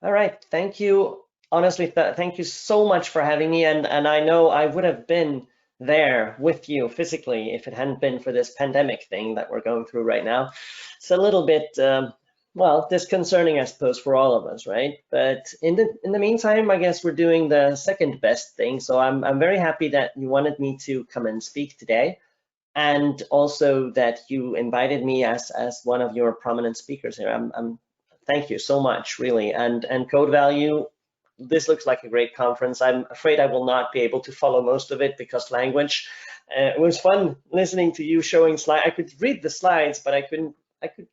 All right, thank you. Honestly, thank you so much for having me. And I know I would have been there with you physically if it hadn't been for this pandemic thing that we're going through right now. It's a little bit, well, disconcerting, I suppose, for all of us, right? But in the meantime, I guess we're doing the second best thing. So I'm very happy that you wanted me to come and speak today, and also that you invited me as one of your prominent speakers here. Thank you so much, really. And Code Value, this looks like a great conference. I'm afraid I will not be able to follow most of it because language. It was fun listening to you showing slides. I could read the slides, but I could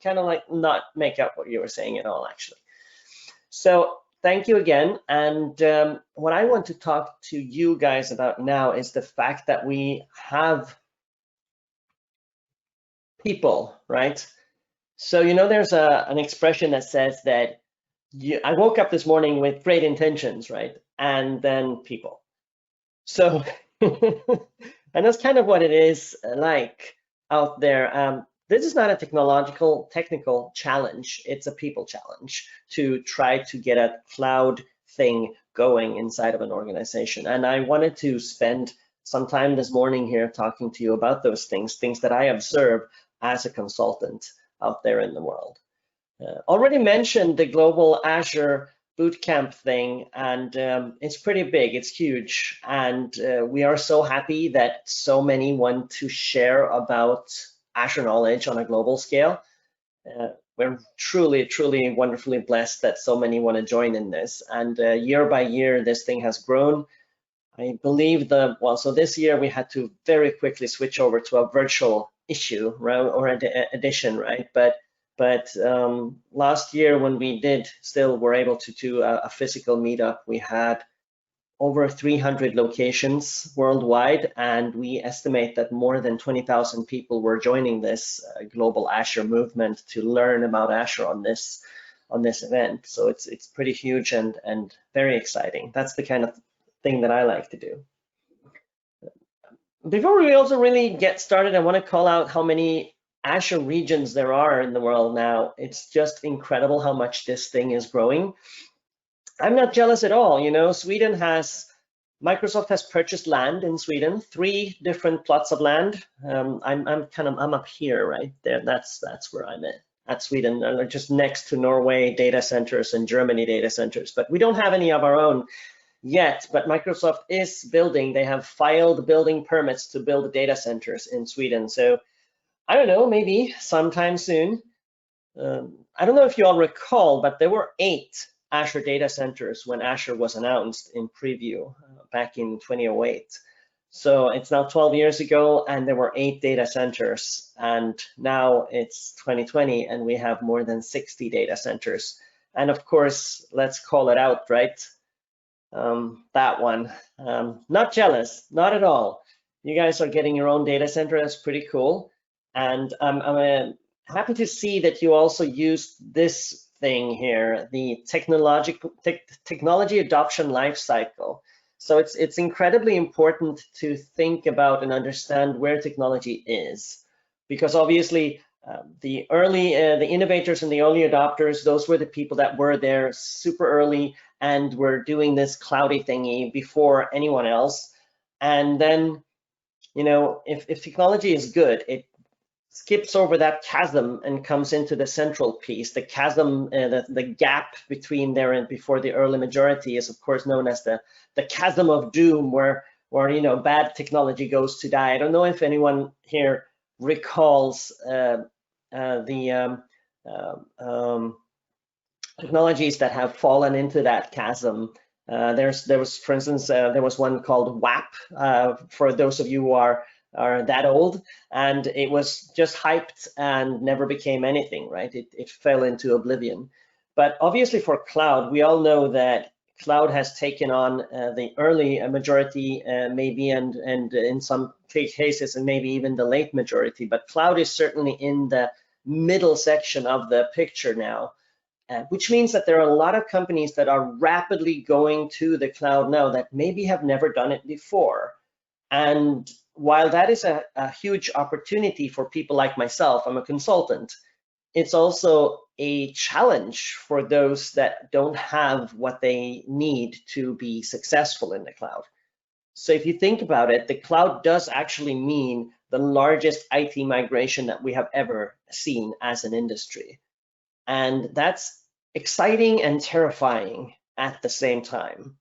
kind of like not make out what you were saying at all, actually. So thank you again. And what I want to talk to you guys about now is the fact that we have people, right? So, you know, there's an expression that says that I woke up this morning with great intentions, right? And then people. So, and that's kind of what it is like out there. This is not a technical challenge. It's a people challenge to try to get a cloud thing going inside of an organization. And I wanted to spend some time this morning here talking to you about those things that I observe as a consultant out there in the world. Already mentioned the global Azure bootcamp thing, and it's pretty big, it's huge, and we are so happy that so many want to share about Azure knowledge on a global scale. We're truly wonderfully blessed that so many want to join in this, and year by year this thing has grown. I believe so this year we had to very quickly switch over to a virtual issue, right, or edition, right? But last year when we were able to do a physical meetup, we had over 300 locations worldwide, and we estimate that more than 20,000 people were joining this global Azure movement to learn about Azure on this event. So it's pretty huge and very exciting. That's the kind of thing that I like to do. Before we also really get started, I want to call out how many Azure regions there are in the world now. It's just incredible how much this thing is growing. I'm not jealous at all. You know, Microsoft has purchased land in Sweden, 3 different plots of land. I'm up here, right there. That's where I'm at Sweden, just next to Norway data centers and Germany data centers. But we don't have any of our own yet, but Microsoft is building. They have filed building permits to build data centers in Sweden. So I don't know, maybe sometime soon. I don't know if you all recall, but there were 8 Azure data centers when Azure was announced in preview back in 2008. So it's now 12 years ago, and there were 8 data centers, and now it's 2020, and we have more than 60 data centers. And of course, let's call it out, right? That one. Not jealous, not at all. You guys are getting your own data center. That's pretty cool. And I'm happy to see that you also used this thing here, the technology adoption lifecycle. So it's incredibly important to think about and understand where technology is, because obviously the innovators and the early adopters, those were the people that were there super early and were doing this cloudy thingy before anyone else. And then, you know, if technology is good, it skips over that chasm and comes into the central piece. The chasm, the gap between there and before the early majority is of course known as the chasm of doom, where you know, bad technology goes to die. I don't know if anyone here recalls technologies that have fallen into that chasm. There was, for instance, there was one called WAP, for those of you who are that old, and it was just hyped and never became anything, right? It fell into oblivion. But obviously for cloud, we all know that cloud has taken on the early majority, maybe, and in some cases, and maybe even the late majority. But cloud is certainly in the middle section of the picture now, which means that there are a lot of companies that are rapidly going to the cloud now that maybe have never done it before. And while that is a huge opportunity for people like myself, I'm a consultant, it's also a challenge for those that don't have what they need to be successful in the cloud. So if you think about it, the cloud does actually mean the largest IT migration that we have ever seen as an industry. And that's exciting and terrifying at the same time.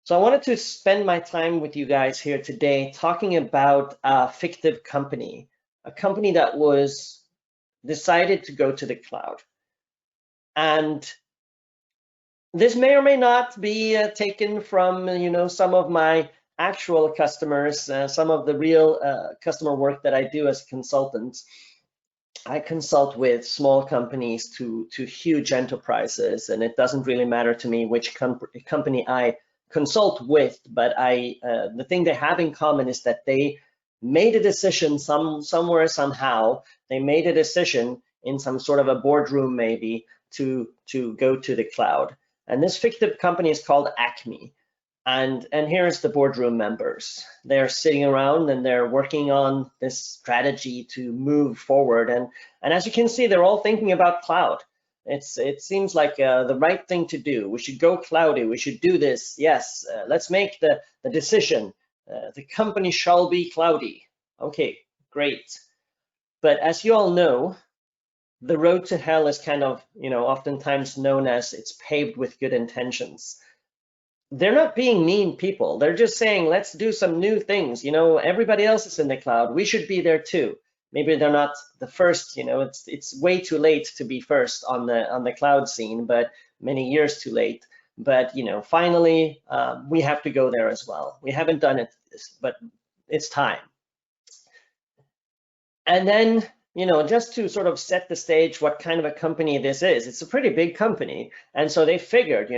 So I wanted to spend my time with you guys here today talking about a fictive company, a company that was decided to go to the cloud. And this may or may not be taken from, some of my actual customers, some of the real customer work that I do as a consultant. I consult with small companies to huge enterprises, and it doesn't really matter to me which company I consult with, but the thing they have in common is that they made a decision somewhere, somehow. They made a decision in some sort of a boardroom maybe to go to the cloud. And this fictive company is called ACME. And here's the boardroom members. They're sitting around and they're working on this strategy to move forward. And as you can see, they're all thinking about cloud. It seems like the right thing to do. We should go cloudy. We should do this. Yes, let's make the decision. The company shall be cloudy. Okay, great. But as you all know, the road to hell is kind of, oftentimes known as it's paved with good intentions. They're not being mean people. They're just saying, let's do some new things. Everybody else is in the cloud. We should be there too. Maybe they're not the first, it's way too late to be first on the cloud scene, but many years too late. But, finally, we have to go there as well. We haven't done it, but it's time. And then, just to sort of set the stage what kind of a company this is, it's a pretty big company. And so they figured,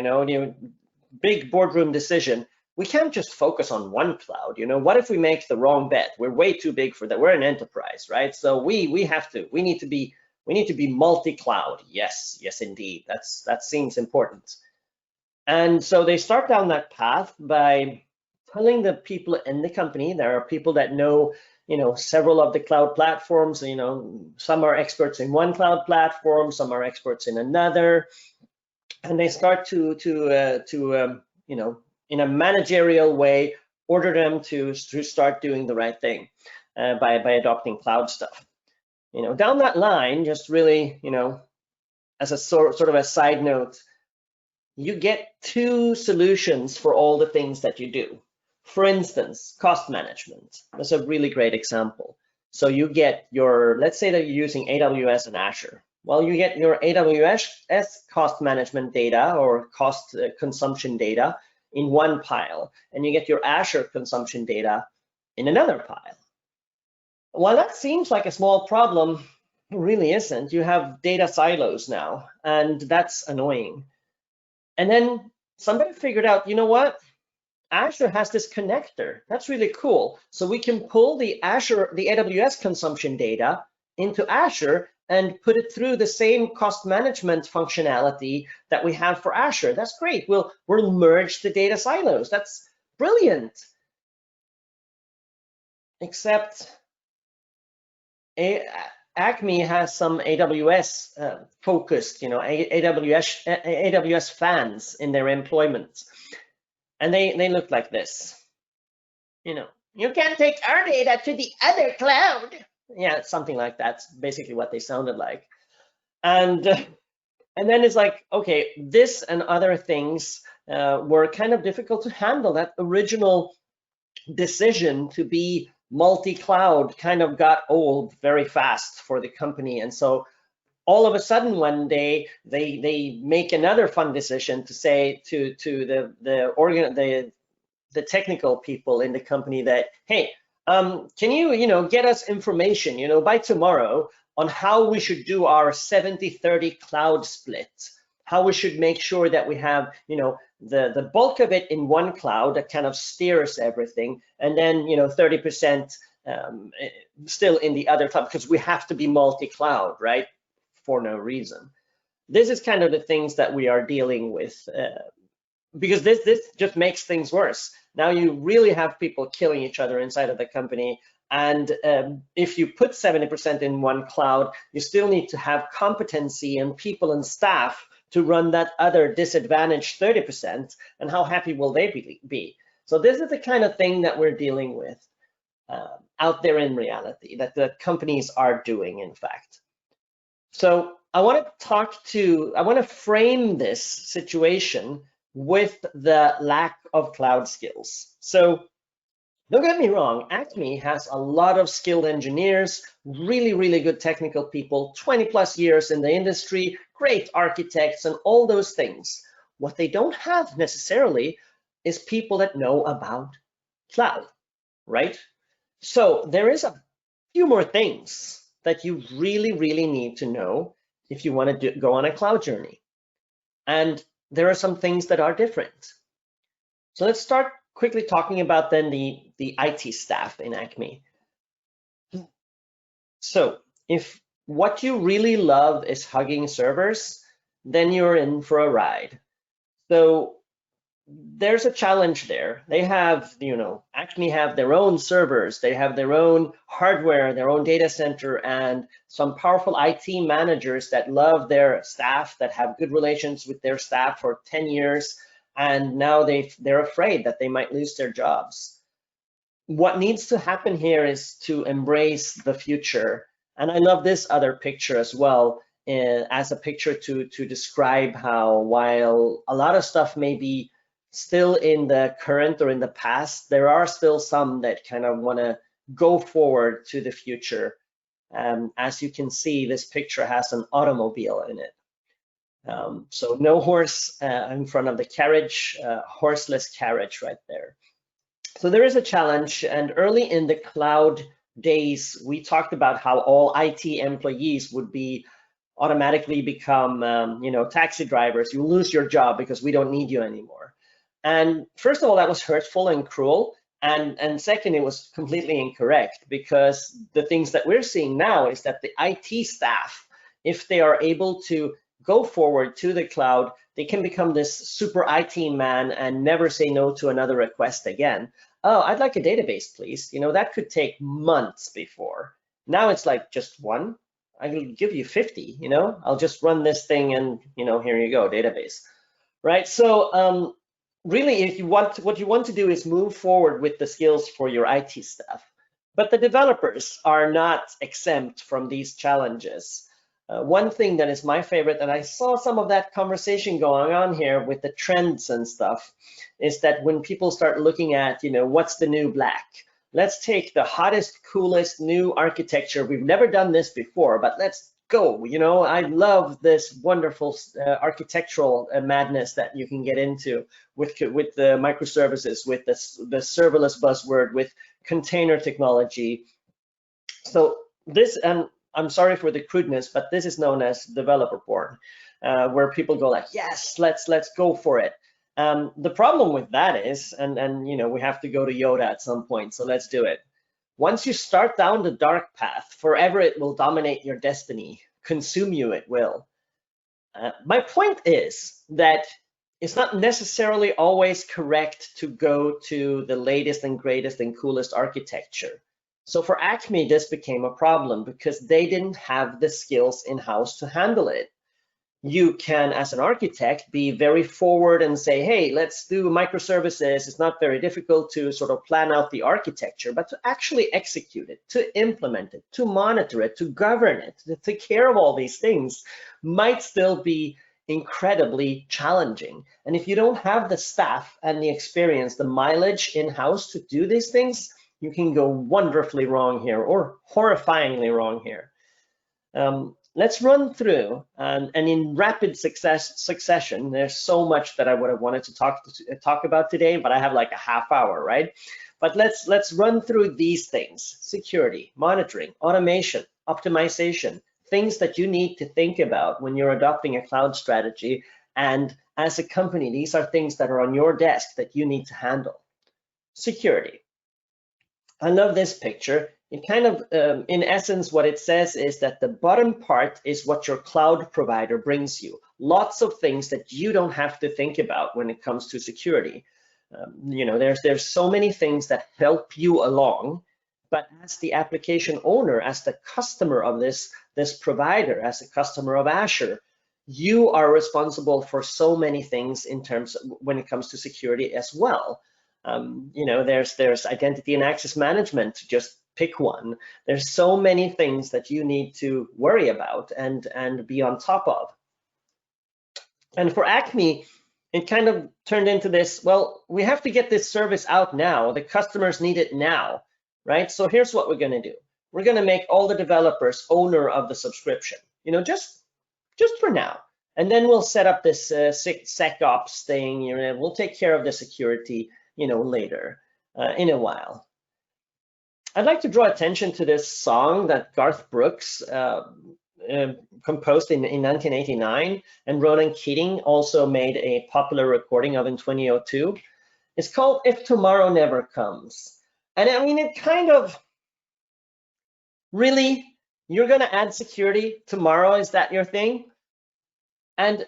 big boardroom decision, we can't just focus on one cloud. What if we make the wrong bet? We're way too big for that. We're an enterprise, right? So we need to be multi-cloud. Yes, indeed. That seems important. And so they start down that path by telling the people in the company, there are people that know, several of the cloud platforms. Some are experts in one cloud platform, some are experts in another. And they start to in a managerial way, order them to start doing the right thing by adopting cloud stuff. Down that line, just really, as a sort of a side note, you get two solutions for all the things that you do. For instance, cost management. That's a really great example. So you get let's say that you're using AWS and Azure. Well, you get your AWS cost management data or cost consumption data in one pile, and you get your Azure consumption data in another pile. While that seems like a small problem, it really isn't. You have data silos now, and that's annoying. And then somebody figured out, what? Azure has this connector. That's really cool. So we can pull the AWS consumption data into Azure and put it through the same cost management functionality that we have for Azure. That's great. We'll merge the data silos. That's brilliant. Except ACME has some AWS focused, AWS fans in their employment. And they look like this. You can't take our data to the other cloud. Yeah, something like that. That's basically what they sounded like. And then it's like, okay, this and other things were kind of difficult to handle. That original decision to be multi-cloud kind of got old very fast for the company. And so all of a sudden one day they make another fun decision to say to the technical people in the company that, hey, can you get us information, by tomorrow on how we should do our 70-30 cloud split, how we should make sure that we have, the bulk of it in one cloud that kind of steers everything, and then, 30% still in the other cloud, because we have to be multi-cloud, right? For no reason. This is kind of the things that we are dealing with because this just makes things worse. Now you really have people killing each other inside of the company. And if you put 70% in one cloud, you still need to have competency and people and staff to run that other disadvantaged 30%. And how happy will they be? So this is the kind of thing that we're dealing with out there in reality, that the companies are doing, in fact. So I want to frame this situation with the lack of cloud skills. So don't get me wrong, ACME has a lot of skilled engineers, really, really good technical people, 20 plus years in the industry, great architects and all those things. What they don't have necessarily is people that know about cloud, right? So there is a few more things that you really, really need to know if you want to go on a cloud journey. And there are some things that are different. So let's start quickly talking about then the IT staff in ACME. So if what you really love is hugging servers, then you're in for a ride. So there's a challenge there. They have, ACME have their own servers, they have their own hardware, their own data center, and some powerful IT managers that love their staff, that have good relations with their staff for 10 years, and now they're afraid that they might lose their jobs. What needs to happen here is to embrace the future. And I love this other picture as well, as a picture to describe how, while a lot of stuff may be still in the current or in the past, there are still some that kind of want to go forward to the future. As you can see, this picture has an automobile in it. So no horse in front of the carriage, horseless carriage right there. So there is a challenge, and early in the cloud days, we talked about how all IT employees would be automatically become, taxi drivers. You lose your job because we don't need you anymore. And first of all, that was hurtful and cruel. And second, it was completely incorrect, because the things that we're seeing now is that the IT staff, if they are able to go forward to the cloud, they can become this super IT man and never say no to another request again. Oh, I'd like a database, please. That could take months before. Now it's like just one. I will give you 50, I'll just run this thing and, here you go, database, right? So really, what you want to do is move forward with the skills for your IT staff. But the developers are not exempt from these challenges. One thing that is my favorite, and I saw some of that conversation going on here with the trends and stuff, is that when people start looking at, what's the new black? Let's take the hottest, coolest new architecture. We've never done this before, but let's go. I love this wonderful architectural madness that you can get into with the microservices, with the serverless buzzword, with container technology. So this, and I'm sorry for the crudeness, but this is known as developer porn, where people go like, yes, let's go for it. The problem with that is, and we have to go to Yoda at some point, so let's do it. Once you start down the dark path, forever it will dominate your destiny, consume you it will. My point is that it's not necessarily always correct to go to the latest and greatest and coolest architecture. So for ACME, this became a problem because they didn't have the skills in-house to handle it. You can, as an architect, be very forward and say, hey, let's do microservices. It's not very difficult to sort of plan out the architecture, but to actually execute it, to implement it, to monitor it, to govern it, to take care of all these things might still be incredibly challenging. And if you don't have the staff and the experience, the mileage in-house to do these things, you can go wonderfully wrong here, or horrifyingly wrong here. Let's run through, and in rapid succession, there's so much that I would have wanted to talk about today, but I have like a half hour, right? But let's run through these things: security, monitoring, automation, optimization, things that you need to think about when you're adopting a cloud strategy. And as a company, these are things that are on your desk that you need to handle. Security. I love this picture. it kind of, in essence, what it says is that the bottom part is what your cloud provider brings you. Lots of things that you don't have to think about when it comes to security. You know, there's so many things that help you along, but as the application owner, as the customer of this provider, as a customer of Azure, you are responsible for so many things in terms of when it comes to security as well. You know, there's identity and access management, to just pick one. There's so many things that you need to worry about and be on top of. And for ACME, it kind of turned into this, well, we have to get this service out now. The customers need it now, right? So here's what we're going to do. We're going to make all the developers owner of the subscription, you know, just for now. And then we'll set up this SecOps thing, you know, we'll take care of the security, you know, later, in a while. I'd like to draw attention to this song that Garth Brooks composed in 1989, and Ronan Keating also made a popular recording of in 2002. It's called If Tomorrow Never Comes. And I mean, it kind of, really, you're gonna add security tomorrow, is that your thing? And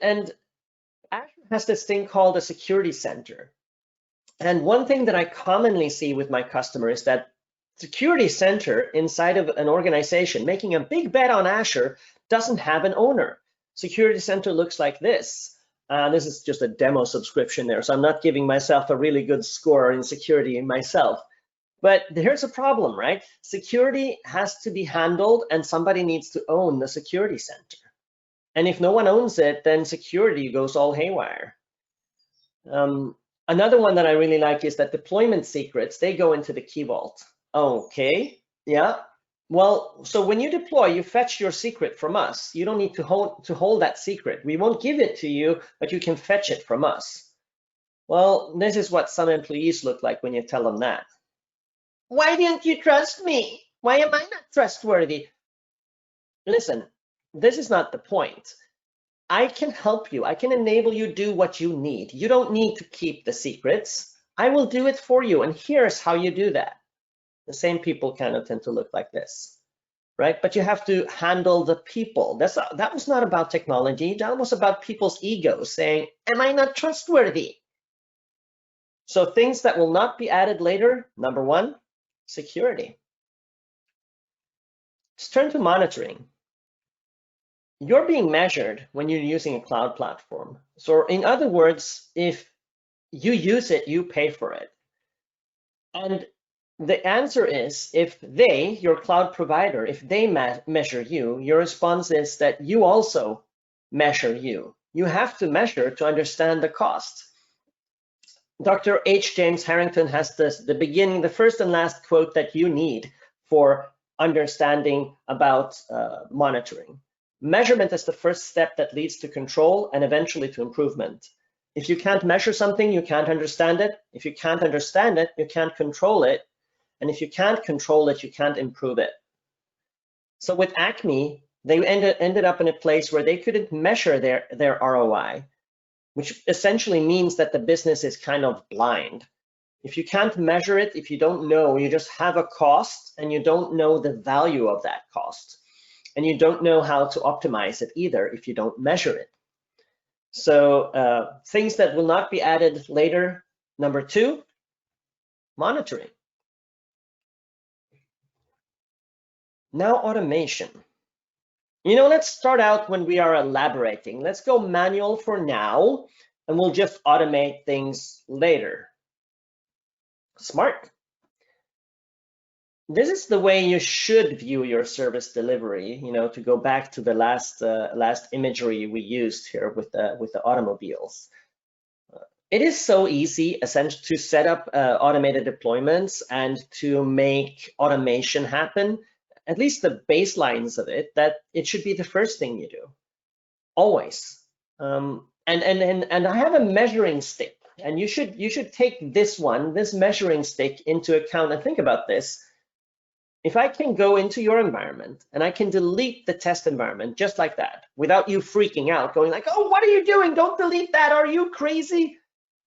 Azure has this thing called a security center. And one thing that I commonly see with my customer is that security center inside of an organization making a big bet on Azure doesn't have an owner. Security center looks like this. This is just a demo subscription there, so I'm not giving myself a really good score in security myself. But here's a problem, right? Security has to be handled and somebody needs to own the security center. And if no one owns it, then security goes all haywire. Another one that I really like is that deployment secrets, they go into the key vault. Okay, yeah. Well, so when you deploy, you fetch your secret from us. You don't need to hold that secret. We won't give it to you, but you can fetch it from us. Well, this is what some employees look like when you tell them that. Why didn't you trust me? Why am I not trustworthy? Listen, this is not the point. I can help you. I can enable you do what you need. You don't need to keep the secrets. I will do it for you. And here's how you do that. The same people kind of tend to look like this, right? But you have to handle the people. That was not about technology. That was about people's egos saying, am I not trustworthy? So things that will not be added later, number one, security. Let's turn to monitoring. You're being measured when you're using a cloud platform. So in other words, if you use it, you pay for it. And the answer is, if they, your cloud provider, if they measure you, your response is that you also measure you. You have to measure to understand the cost. Dr. H. James Harrington has the first and last quote that you need for understanding about monitoring. Measurement is the first step that leads to control and eventually to improvement. If you can't measure something, you can't understand it. If you can't understand it, you can't control it. And if you can't control it, you can't improve it. So with ACME, they ended up in a place where they couldn't measure their ROI, which essentially means that the business is kind of blind. If you can't measure it, if you don't know, you just have a cost and you don't know the value of that cost. And you don't know how to optimize it either if you don't measure it. So things that will not be added later. Number two, monitoring. Now automation. You know, let's start out when we are elaborating. Let's go manual for now, and we'll just automate things later. Smart. This is the way you should view your service delivery, you know, to go back to the last imagery we used here with the automobiles. It is so easy essentially to set up automated deployments and to make automation happen, at least the baselines of it, that it should be the first thing you do, always. And I have a measuring stick, and you should take this measuring stick into account and think about this. If I can go into your environment and I can delete the test environment just like that, without you freaking out, going like, oh, what are you doing? Don't delete that. Are you crazy?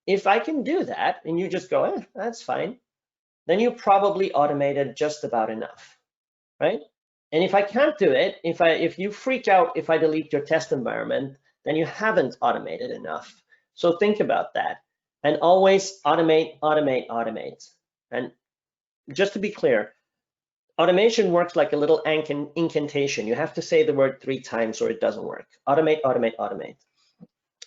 If I can do that and you just go, that's fine, then you probably automated just about enough. right? And if I can't do it, if you freak out if I delete your test environment, then you haven't automated enough. So think about that. And always automate, automate, automate. And just to be clear, automation works like a little incantation. You have to say the word 3 times or it doesn't work. Automate, automate, automate.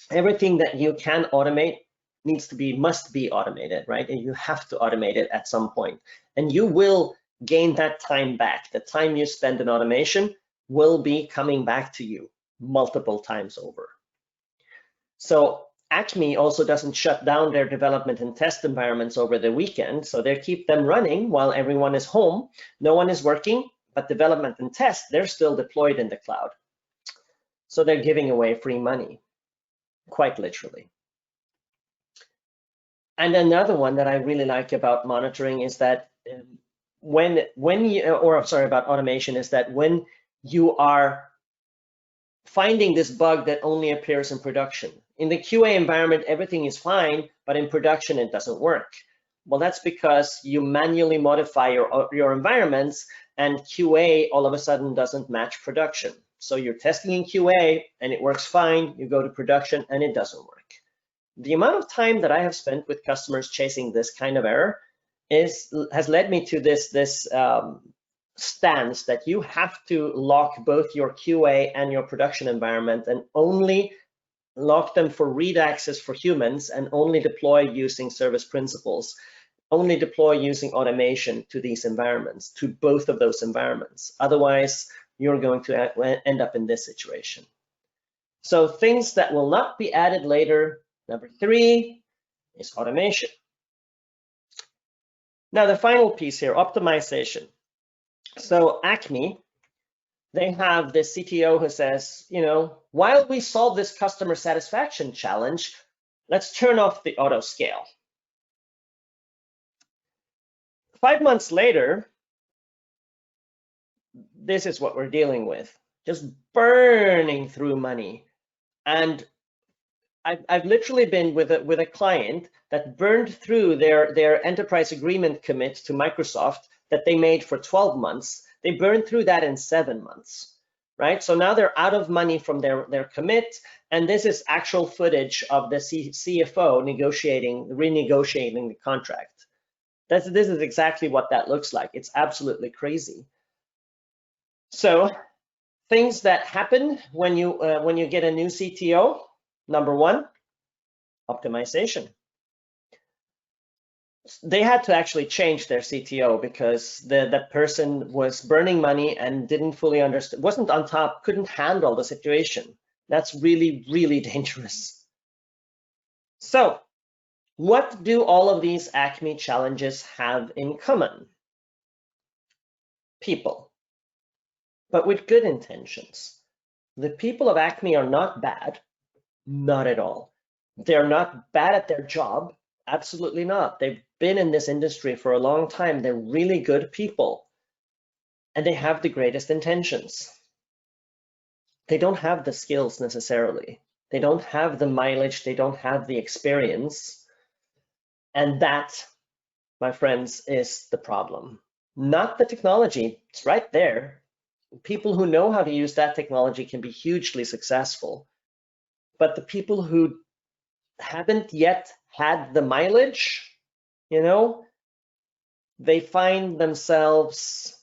Everything that you can automate must be automated, right? And you have to automate it at some point. And you will gain that time back. The time you spend in automation will be coming back to you multiple times over. So ACME also doesn't shut down their development and test environments over the weekend. So they keep them running while everyone is home. No one is working, but development and test, they're still deployed in the cloud. So they're giving away free money, quite literally. And another one that I really like about monitoring is that about automation is that when you are finding this bug that only appears in production. In the QA environment, everything is fine, but in production, it doesn't work. Well, that's because you manually modify your environments, and QA all of a sudden doesn't match production. So you're testing in QA and it works fine, you go to production and it doesn't work. The amount of time that I have spent with customers chasing this kind of error has led me to this stance that you have to lock both your QA and your production environment and only lock them for read access for humans and only deploy using service principles, only deploy using automation to these environments, to both of those environments. Otherwise, you're going to end up in this situation. So things that will not be added later, number 3 is automation. Now the final piece here, optimization. So ACME, they have this CTO who says, while we solve this customer satisfaction challenge, let's turn off the auto scale. 5 months later, this is what we're dealing with, just burning through money. And I've literally been with a client that burned through their enterprise agreement commit to Microsoft that they made for 12 months. They burned through that in 7 months, right? So now they're out of money from their commit, and this is actual footage of the CFO renegotiating the contract. This is exactly what that looks like. It's absolutely crazy. So things that happen when you get a new CTO, number 1, optimization. They had to actually change their CTO because that person was burning money and didn't fully understand, wasn't on top, couldn't handle the situation. That's really, really dangerous. So what do all of these ACME challenges have in common? People, but with good intentions. The people of ACME are not bad, not at all. They're not bad at their job, absolutely not. They've been in this industry for a long time. They're really good people, and they have the greatest intentions. They don't have the skills necessarily. They don't have the mileage. They don't have the experience. And that, my friends, is the problem. Not the technology, it's right there. People who know how to use that technology can be hugely successful. But the people who haven't yet had the mileage, they find themselves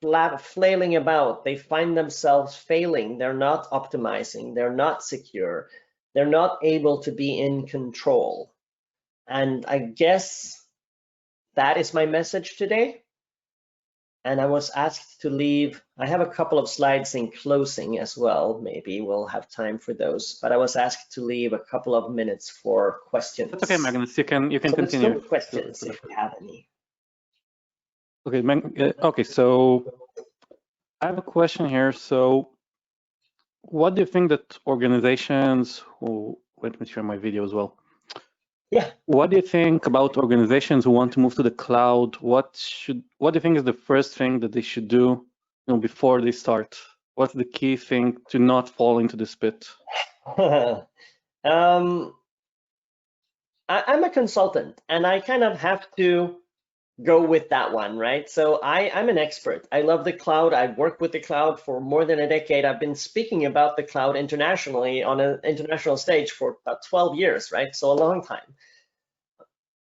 flailing about. They find themselves failing. They're not optimizing. They're not secure. They're not able to be in control. And I guess that is my message today. And I was asked to leave. I have a couple of slides in closing as well. Maybe we'll have time for those. But I was asked to leave a couple of minutes for questions. That's okay, Magnus. You can continue. Let's go with questions if we have any. Okay, okay. So I have a question here. So, what do you think that organizations who let me share my video as well? Yeah. What do you think about organizations who want to move to the cloud? What do you think is the first thing that they should do, before they start? What's the key thing to not fall into this pit? I'm a consultant, and I kind of have to go with that one, right? So I'm an expert. I love the cloud. I've worked with the cloud for more than a decade. I've been speaking about the cloud internationally on an international stage for about 12 years, right? So a long time.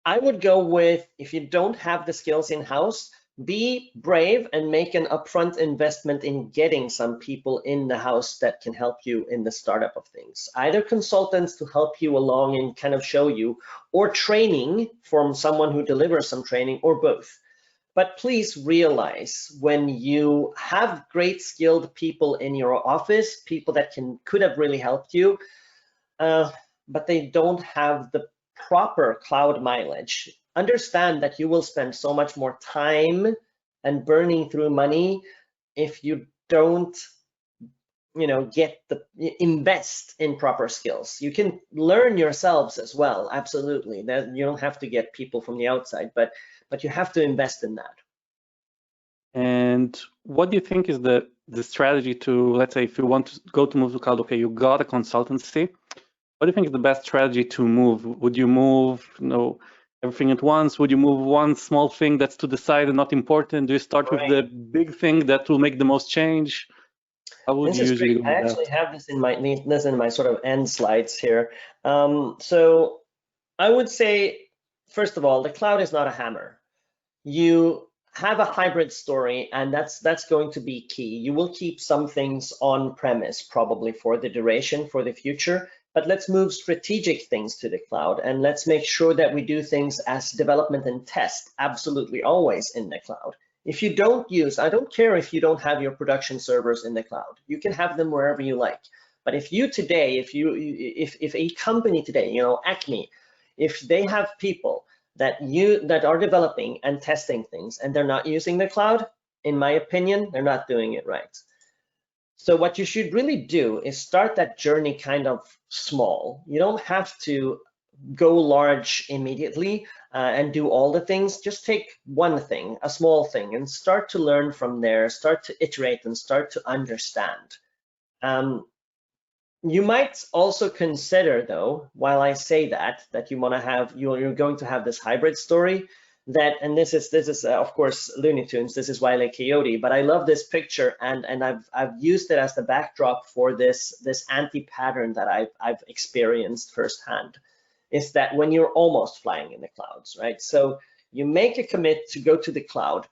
I would go with, if you don't have the skills in-house, be brave and make an upfront investment in getting some people in the house that can help you in the startup of things. Either consultants to help you along and kind of show you, or training from someone who delivers some training, or both. But please realize, when you have great skilled people in your office, people that could have really helped you, but they don't have the proper cloud mileage, understand that you will spend so much more time and burning through money if you don't, invest in proper skills. You can learn yourselves as well, absolutely. That you don't have to get people from the outside, but you have to invest in that. And what do you think is the strategy to, let's say, if you want to move to cloud, okay, you got a consultancy. What do you think is the best strategy to move? Would you move, everything at once? Would you move one small thing that's to the side and not important? Do you start with the big thing that will make the most change? How would you usually do that? I actually have this in my sort of end slides here. So I would say, first of all, the cloud is not a hammer. You have a hybrid story, and that's going to be key. You will keep some things on premise probably for the duration, for the future, but let's move strategic things to the cloud, and let's make sure that we do things as development and test absolutely always in the cloud. If you don't use, I don't care if you don't have your production servers in the cloud, you can have them wherever you like. But if you today, if a company today, ACME, if they have people that are developing and testing things and they're not using the cloud, in my opinion, they're not doing it right. So what you should really do is start that journey kind of small. You don't have to go large immediately and do all the things. Just take one thing, a small thing, and start to learn from there, start to iterate and start to understand. You might also consider, though, while I say that you want to have, you're going to have this hybrid story, that, and this is of course Looney Tunes, this is Wile E. Coyote, but I love this picture, and I've used it as the backdrop for this anti-pattern that I've experienced firsthand, is that when you're almost flying in the clouds, right? So you make a commit to go to the cloud,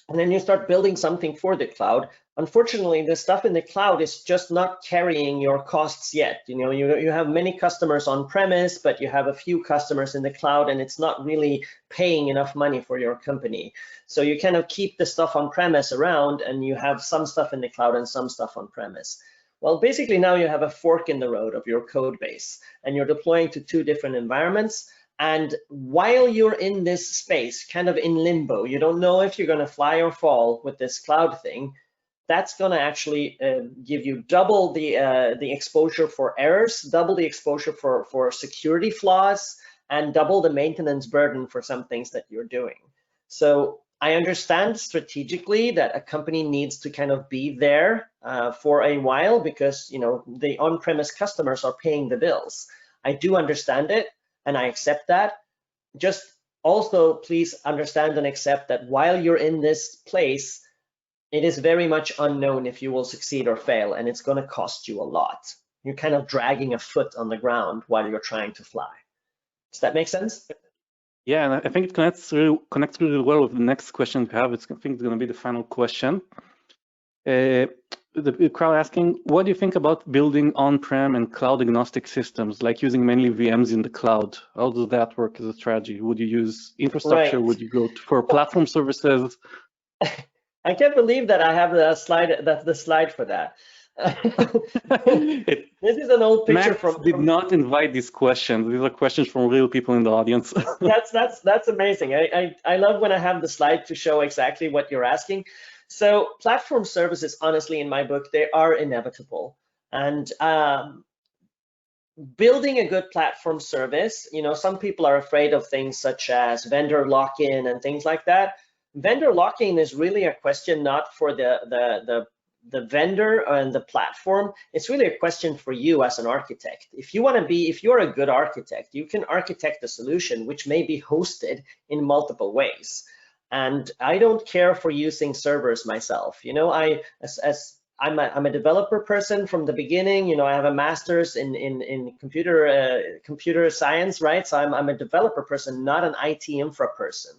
and then you start building something for the cloud. Unfortunately, the stuff in the cloud is just not carrying your costs yet. You have many customers on premise, but you have a few customers in the cloud, and it's not really paying enough money for your company. So you kind of keep the stuff on premise around, and you have some stuff in the cloud and some stuff on premise. Well, basically now you have a fork in the road of your code base, and you're deploying to two different environments. And while you're in this space, kind of in limbo, you don't know if you're going to fly or fall with this cloud thing, that's going to actually give you double the exposure for errors, double the exposure for security flaws, and double the maintenance burden for some things that you're doing. So I understand strategically that a company needs to kind of be there for a while, because the on-premise customers are paying the bills. I do understand it, and I accept that. Just also please understand and accept that while you're in this place, it is very much unknown if you will succeed or fail, and it's going to cost you a lot. You're kind of dragging a foot on the ground while you're trying to fly. Does that make sense? Yeah, and I think it connects really well with the next question we have. I think it's going to be the final question. The crowd asking, what do you think about building on-prem and cloud agnostic systems, like using mainly VMs in the cloud? How does that work as a strategy? Would you use infrastructure? Would you go for platform services? I can't believe that I have the slide for that. This is an old picture Max did not invite these questions. These are questions from real people in the audience. That's amazing. I love when I have the slide to show exactly what you're asking. So platform services, honestly, in my book, they are inevitable. And building a good platform service, some people are afraid of things such as vendor lock-in and things like that. Vendor lock-in is really a question not for the vendor and the platform. It's really a question for you as an architect. If you're a good architect, you can architect a solution which may be hosted in multiple ways. And I don't care for using servers myself. You know, I'm a developer person from the beginning. You know, I have a master's in computer science, right? So I'm a developer person, not an IT infra person.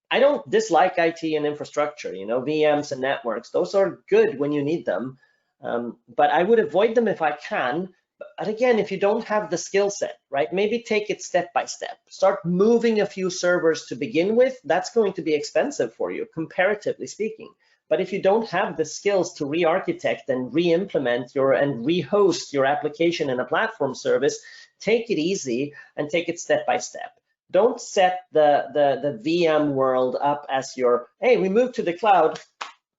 I don't dislike IT and infrastructure, you know, VMs and networks. Those are good when you need them, but I would avoid them if I can. But again, if you don't have the skill set, right, maybe take it step by step. Start moving a few servers to begin with. That's going to be expensive for you, comparatively speaking. But if you don't have the skills to re-architect and re-implement and re-host your application in a platform service, take it easy and take it step by step. Don't set the VM world up as your, hey, we moved to the cloud,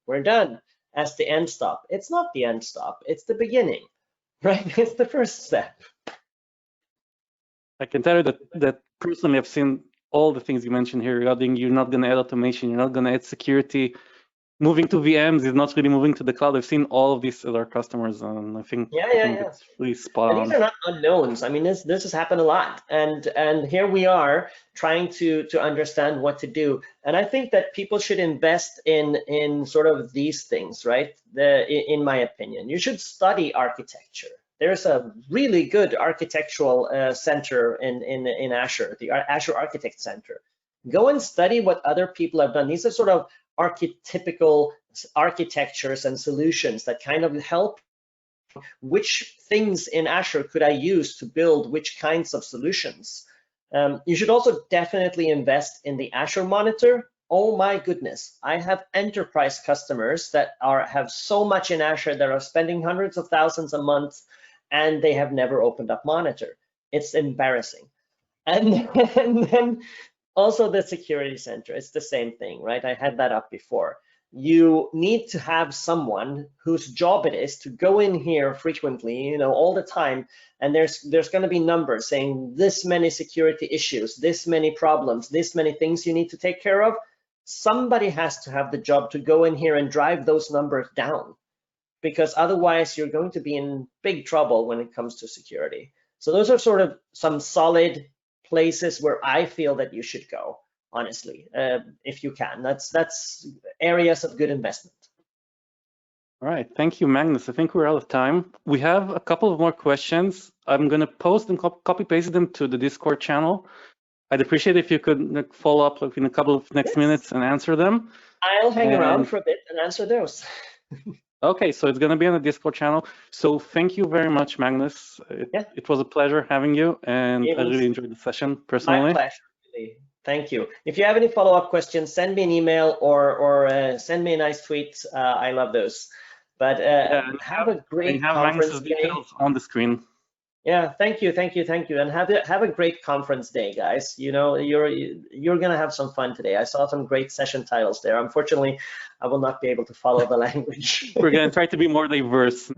we're done, as the end stop. It's not the end stop, it's the beginning, right? It's the first step. I can tell you that personally I've seen all the things you mentioned here regarding you're not going to add automation, you're not going to add security. Moving to VMs is not really moving to the cloud. I've seen all of these as our customers, and I think it's really spot on. And these are not unknowns. I mean, this has happened a lot, and here we are trying to understand what to do. And I think that people should invest in sort of these things, right? In my opinion, you should study architecture. There's a really good architectural center in Azure, the Azure Architect Center. Go and study what other people have done. These are sort of archetypical architectures and solutions that kind of help which things in Azure could I use to build which kinds of solutions. You should also definitely invest in the Azure Monitor. Oh my goodness, I have enterprise customers that have so much in Azure that are spending hundreds of thousands a month and they have never opened up Monitor. It's embarrassing. And then also the security center, it's the same thing, right? I had that up before. You need to have someone whose job it is to go in here frequently, you know, all the time, and there's going to be numbers saying this many security issues, this many problems, this many things you need to take care of. Somebody has to have the job to go in here and drive those numbers down, because otherwise you're going to be in big trouble when it comes to security. So those are sort of some solid places where I feel that you should go, honestly, if you can. That's areas of good investment. All right, thank you, Magnus. I think we're out of time. We have a couple of more questions. I'm going to post and copy paste them to the Discord channel. I'd appreciate if you could follow up in a couple of next minutes and answer them. I'll hang around for a bit and answer those. Okay, so it's going to be on the Discord channel. So thank you very much, Magnus. It was a pleasure having you, and I really enjoyed the session personally. My pleasure, really. Thank you. If you have any follow-up questions, send me an email or send me a nice tweet. I love those. But have a great conference day. Details on the screen. Yeah, thank you, and have a great conference day, guys. You know, you're gonna have some fun today. I saw some great session titles there. Unfortunately, I will not be able to follow the language. We're gonna try to be more diverse.